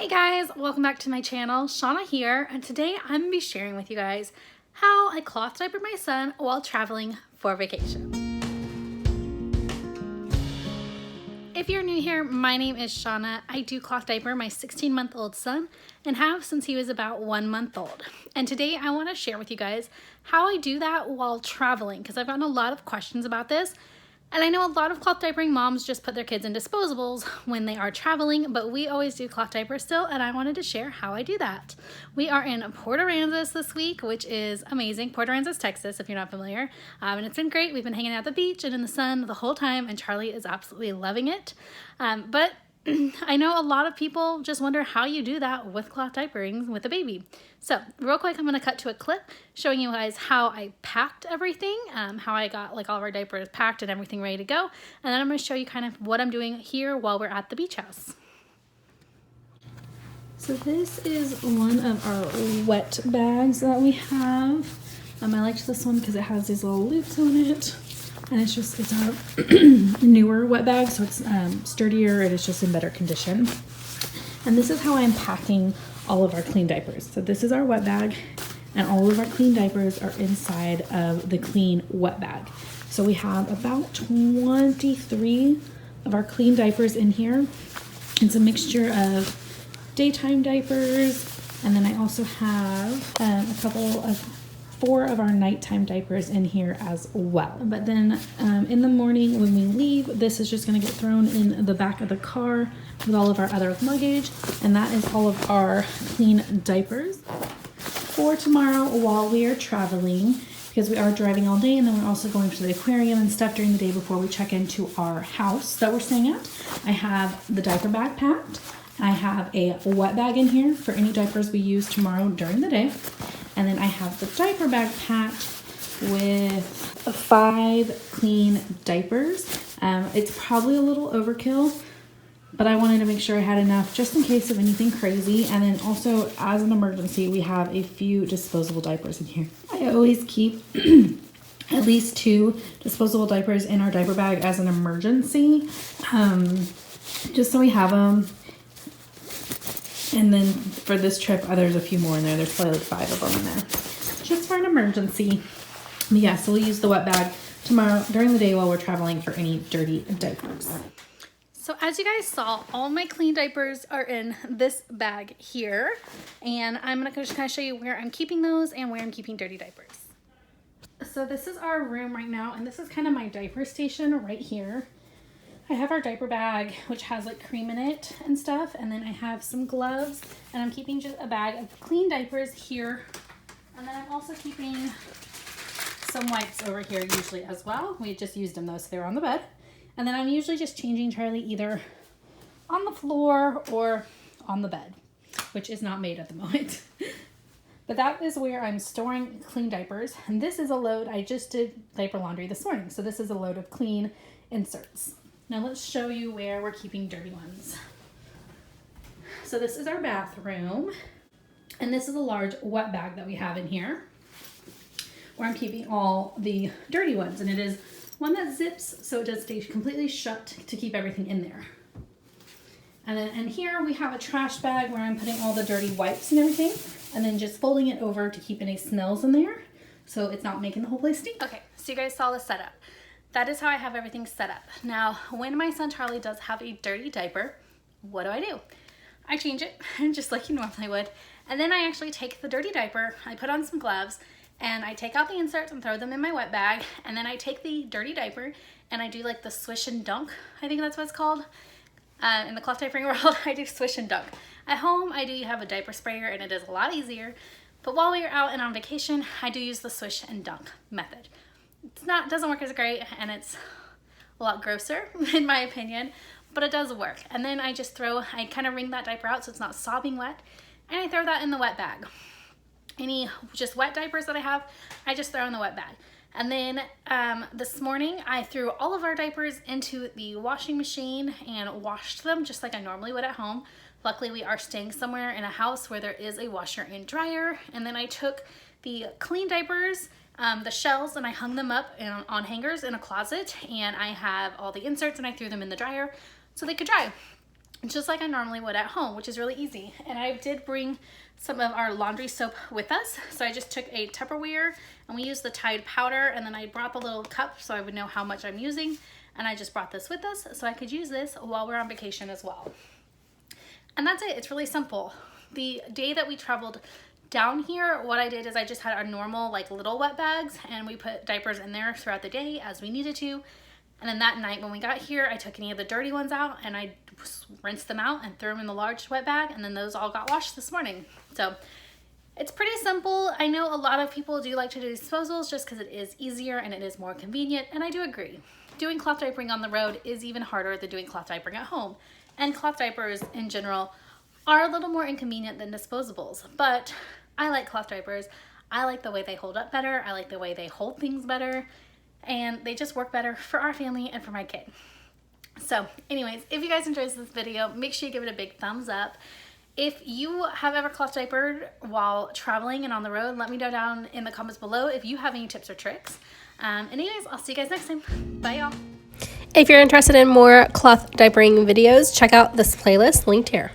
Hey guys, welcome back to my channel. Shauna here, and today I'm gonna be sharing with you guys how I cloth diaper my son while traveling for vacation. If you're new here, my name is Shauna. I do cloth diaper my 16-month-old son and have since he was about 1 month old. And today I want to share with you guys how I do that while traveling, because I've gotten a lot of questions about this. And I know a lot of cloth diapering moms just put their kids in disposables when they are traveling, but we always do cloth diapers still, and I wanted to share how I do that. We are in Port Aransas this week, which is amazing. Port Aransas, Texas, if you're not familiar. And it's been great. We've been hanging out at the beach and in the sun the whole time, and Charlie is absolutely loving it. But I know a lot of people just wonder how you do that with cloth diapering with a baby. So real quick, I'm going to cut to a clip showing you guys how I packed everything, how I got like all of our diapers packed and everything ready to go. And then I'm going to show you kind of what I'm doing here while we're at the beach house. So this is one of our wet bags that we have. I liked this one because it has these little loops on it. And it's a newer wet bag, so it's sturdier and it's just in better condition. And this is how I'm packing all of our clean diapers. So this is our wet bag, and all of our clean diapers are inside of the clean wet bag. So we have about 23 of our clean diapers in here. It's a mixture of daytime diapers, and then I also have a couple of 4 of our nighttime diapers in here as well. But then in the morning when we leave, this is just gonna get thrown in the back of the car with all of our other luggage, and that is all of our clean diapers for tomorrow while we are traveling, because we are driving all day, and then we're also going to the aquarium and stuff during the day before we check into our house that we're staying at. I have the diaper bag packed. I have a wet bag in here for any diapers we use tomorrow during the day. And then I have the diaper bag packed with 5 clean diapers. It's probably a little overkill, but I wanted to make sure I had enough just in case of anything crazy. And then also as an emergency, we have a few disposable diapers in here. I always keep at least 2 disposable diapers in our diaper bag as an emergency, just so we have them. And then for this trip, there's a few more in there. There's probably like 5 of them in there, just for an emergency. But yeah, so we'll use the wet bag tomorrow during the day while we're traveling for any dirty diapers. So as you guys saw, all my clean diapers are in this bag here. And I'm gonna just kind of show you where I'm keeping those and where I'm keeping dirty diapers. So this is our room right now, and this is kind of my diaper station right here. I have our diaper bag, which has like cream in it and stuff. And then I have some gloves, and I'm keeping just a bag of clean diapers here. And then I'm also keeping some wipes over here usually as well. We just used them though, so they were on the bed. And then I'm usually just changing Charlie either on the floor or on the bed, which is not made at the moment. But that is where I'm storing clean diapers. And this is a load. I just did diaper laundry this morning. So this is a load of clean inserts. Now let's show you where we're keeping dirty ones. So this is our bathroom, and this is a large wet bag that we have in here where I'm keeping all the dirty ones, and it is one that zips so it does stay completely shut to keep everything in there. And then in here we have a trash bag where I'm putting all the dirty wipes and everything, and then just folding it over to keep any smells in there so it's not making the whole place stink. Okay, so you guys saw the setup. That is how I have everything set up. Now, when my son Charlie does have a dirty diaper, what do? I change it just like you normally would. And then I actually take the dirty diaper, I put on some gloves, and I take out the inserts and throw them in my wet bag. And then I take the dirty diaper and I do like the swish and dunk. I think that's what it's called. In the cloth diapering world, I do swish and dunk. At home, I do have a diaper sprayer, and it is a lot easier. But while we are out and on vacation, I do use the swish and dunk method. Doesn't work as great, and it's a lot grosser in my opinion, but it does work. And then I kind of wring that diaper out so it's not sopping wet, and I throw that in the wet bag. Any just wet diapers that I have, I just throw in the wet bag. And then this morning I threw all of our diapers into the washing machine and washed them just like I normally would at home. Luckily we are staying somewhere in a house where there is a washer and dryer. And then I took the clean diapers, the shells, and I hung them up on hangers in a closet, and I have all the inserts and I threw them in the dryer so they could dry. just like I normally would at home, which is really easy. And I did bring some of our laundry soap with us. So I just took a Tupperware and we used the Tide powder, and then I brought the little cup so I would know how much I'm using. And I just brought this with us so I could use this while we're on vacation as well. And that's it. It's really simple. The day that we traveled down here, what I did is I just had our normal like little wet bags, and we put diapers in there throughout the day as we needed to. And then that night when we got here, I took any of the dirty ones out and I rinsed them out and threw them in the large wet bag, and then those all got washed this morning. So it's pretty simple. I know a lot of people do like to do disposals just because it is easier and it is more convenient, and I do agree. Doing cloth diapering on the road is even harder than doing cloth diapering at home. And cloth diapers in general are a little more inconvenient than disposables, but I like cloth diapers. I like the way they hold up better. I like the way they hold things better, and they just work better for our family and for my kid. So anyways, if you guys enjoyed this video, make sure you give it a big thumbs up. If you have ever cloth diapered while traveling and on the road, let me know down in the comments below if you have any tips or tricks. Anyways, I'll see you guys next time. Bye, y'all. If you're interested in more cloth diapering videos, check out this playlist linked here.